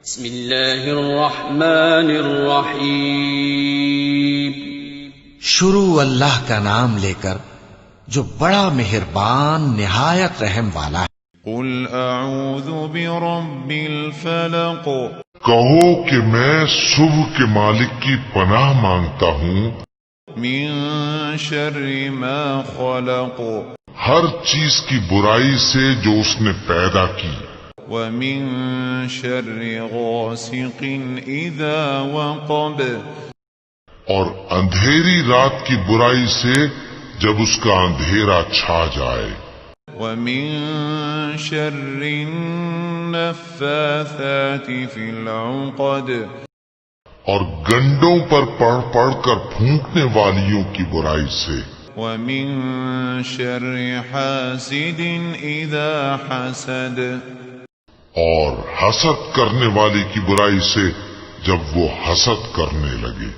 بسم اللہ الرحمن الرحیم۔ شروع اللہ کا نام لے کر جو بڑا مہربان نہایت رحم والا ہے۔ قل اعوذ برب الفلق، کہو کہ میں صبح کے مالک کی پناہ مانگتا ہوں من شر ما خلق، ہر چیز کی برائی سے جو اس نے پیدا کی، ومن شر غاسق اذا وقب، اور اندھیری رات کی برائی سے جب اس کا اندھیرا چھا جائے، ومن شر النفاثات في العقد، اور گنڈوں پر پڑھ پڑھ کر پھونکنے والیوں کی برائی سے، ومن شر حاسد اذا حسد، اور حسد کرنے والے کی برائی سے جب وہ حسد کرنے لگے۔